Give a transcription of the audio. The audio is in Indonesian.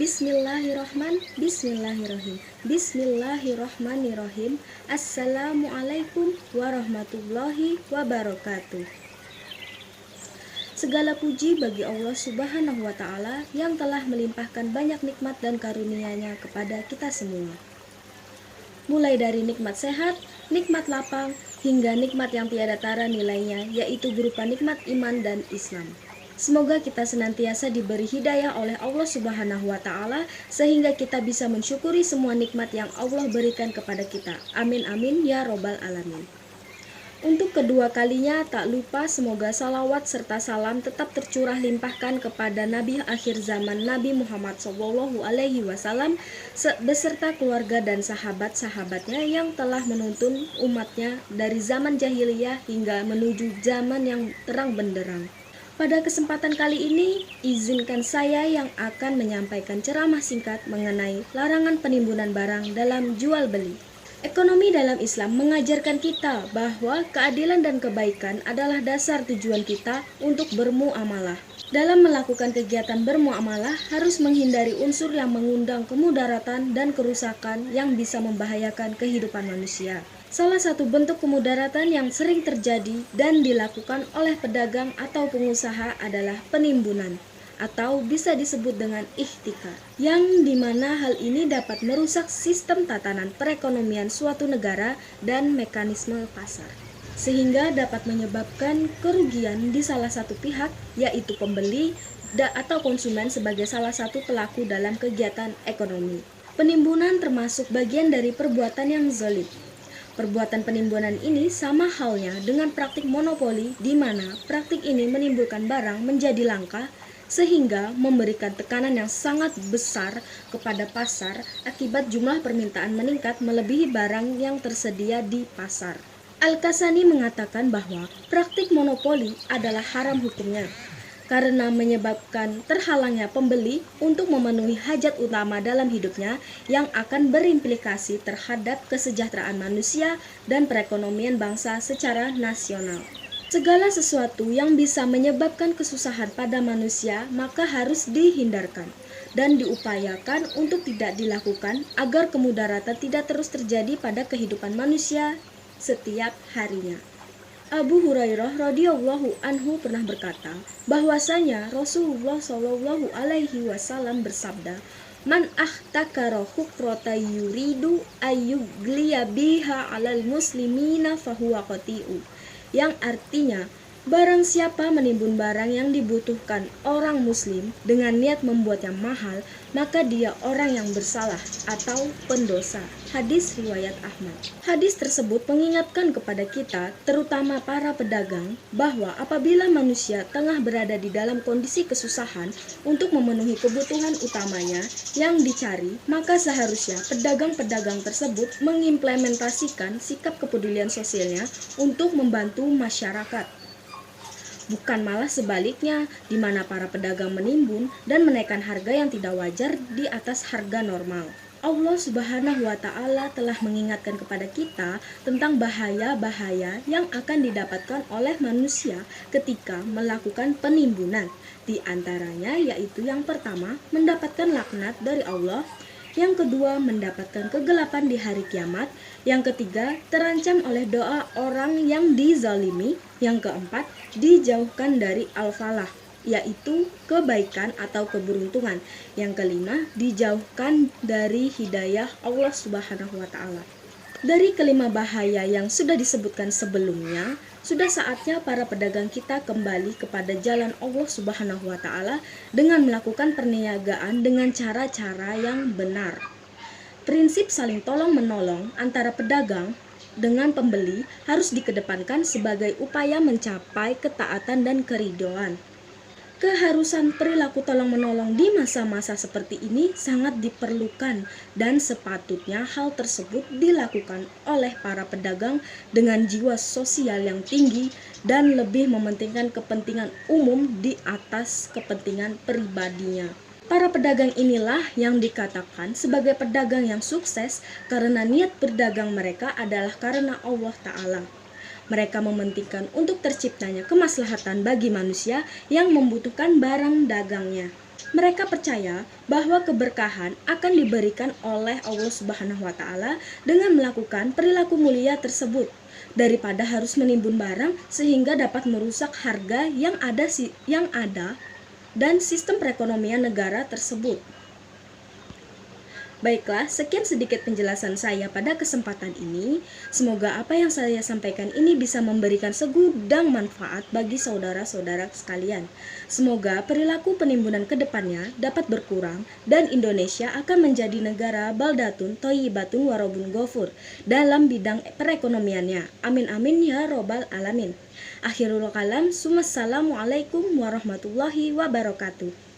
Bismillahirrahmanirrahim. Bismillahirrahmanirrahim. Assalamualaikum warahmatullahi wabarakatuh. Segala puji bagi Allah Subhanahu wa Ta'ala yang telah melimpahkan banyak nikmat dan karunia-Nya kepada kita semua. Mulai dari nikmat sehat, nikmat lapang, hingga nikmat yang tiada tara nilainya, yaitu berupa nikmat iman dan Islam. Semoga kita senantiasa diberi hidayah oleh Allah Subhanahu wa Ta'ala sehingga kita bisa mensyukuri semua nikmat yang Allah berikan kepada kita. Amin amin ya robbal alamin. Untuk kedua kalinya tak lupa semoga salawat serta salam tetap tercurah limpahkan kepada Nabi akhir zaman Nabi Muhammad SAW beserta keluarga dan sahabat-sahabatnya yang telah menuntun umatnya dari zaman jahiliyah hingga menuju zaman yang terang benderang. Pada kesempatan kali ini, izinkan saya yang akan menyampaikan ceramah singkat mengenai larangan penimbunan barang dalam jual beli. Ekonomi dalam Islam mengajarkan kita bahwa keadilan dan kebaikan adalah dasar tujuan kita untuk bermuamalah. Dalam melakukan kegiatan bermuamalah harus menghindari unsur yang mengundang kemudaratan dan kerusakan yang bisa membahayakan kehidupan manusia. Salah satu bentuk kemudaratan yang sering terjadi dan dilakukan oleh pedagang atau pengusaha adalah penimbunan, atau bisa disebut dengan ihtikar, yang dimana hal ini dapat merusak sistem tatanan perekonomian suatu negara dan mekanisme pasar, sehingga dapat menyebabkan kerugian di salah satu pihak, yaitu pembeli atau konsumen sebagai salah satu pelaku dalam kegiatan ekonomi. Penimbunan termasuk bagian dari perbuatan yang zalim. Perbuatan penimbunan ini sama halnya dengan praktik monopoli, di mana praktik ini menimbulkan barang menjadi langka sehingga memberikan tekanan yang sangat besar kepada pasar akibat jumlah permintaan meningkat melebihi barang yang tersedia di pasar. Al-Kasani mengatakan bahwa praktik monopoli adalah haram hukumnya karena menyebabkan terhalangnya pembeli untuk memenuhi hajat utama dalam hidupnya yang akan berimplikasi terhadap kesejahteraan manusia dan perekonomian bangsa secara nasional. Segala sesuatu yang bisa menyebabkan kesusahan pada manusia maka harus dihindarkan dan diupayakan untuk tidak dilakukan agar kemudaratan tidak terus terjadi pada kehidupan manusia setiap harinya. Abu Hurairah radhiyallahu anhu pernah berkata bahwasanya Rasulullah Shallallahu alaihi wasallam bersabda, "Man ahtakara hukrata yuridu ayyugliya biha 'alal muslimina fahuwa qati'u." Yang artinya, barang siapa menimbun barang yang dibutuhkan orang muslim dengan niat membuat yang mahal, maka dia orang yang bersalah atau pendosa. Hadis riwayat Ahmad. Hadis tersebut mengingatkan kepada kita, terutama para pedagang, bahwa apabila manusia tengah berada di dalam kondisi kesusahan untuk memenuhi kebutuhan utamanya yang dicari, maka seharusnya pedagang-pedagang tersebut mengimplementasikan sikap kepedulian sosialnya untuk membantu masyarakat. Bukan malah sebaliknya, di mana para pedagang menimbun dan menaikkan harga yang tidak wajar di atas harga normal. Allah Subhanahu wa Ta'ala telah mengingatkan kepada kita tentang bahaya-bahaya yang akan didapatkan oleh manusia ketika melakukan penimbunan. Di antaranya yaitu yang pertama, mendapatkan laknat dari Allah. Yang kedua, mendapatkan kegelapan di hari kiamat. Yang ketiga, terancam oleh doa orang yang dizalimi. Yang keempat, dijauhkan dari al-falah, yaitu kebaikan atau keberuntungan. Yang kelima, dijauhkan dari hidayah Allah Subhanahu wa Ta'ala. Dari kelima bahaya yang sudah disebutkan sebelumnya, sudah saatnya para pedagang kita kembali kepada jalan Allah Subhanahu wa Ta'ala dengan melakukan perniagaan dengan cara-cara yang benar. Prinsip saling tolong-menolong antara pedagang dengan pembeli harus dikedepankan sebagai upaya mencapai ketaatan dan keridhaan. Keharusan perilaku tolong-menolong di masa-masa seperti ini sangat diperlukan dan sepatutnya hal tersebut dilakukan oleh para pedagang dengan jiwa sosial yang tinggi dan lebih mementingkan kepentingan umum di atas kepentingan pribadinya. Para pedagang inilah yang dikatakan sebagai pedagang yang sukses karena niat berdagang mereka adalah karena Allah Ta'ala. Mereka mementingkan untuk terciptanya kemaslahatan bagi manusia yang membutuhkan barang dagangnya. Mereka percaya bahwa keberkahan akan diberikan oleh Allah Subhanahu wa taala dengan melakukan perilaku mulia tersebut daripada harus menimbun barang sehingga dapat merusak harga yang ada dan sistem perekonomian negara tersebut. Baiklah, sekian sedikit penjelasan saya pada kesempatan ini. Semoga apa yang saya sampaikan ini bisa memberikan segudang manfaat bagi saudara-saudara sekalian. Semoga perilaku penimbunan ke depannya dapat berkurang dan Indonesia akan menjadi negara baldatun thayyibatun warabun ghafur dalam bidang perekonomiannya. Amin amin ya robbal alamin. Akhirul kalam, Assalamualaikum warahmatullahi wabarakatuh.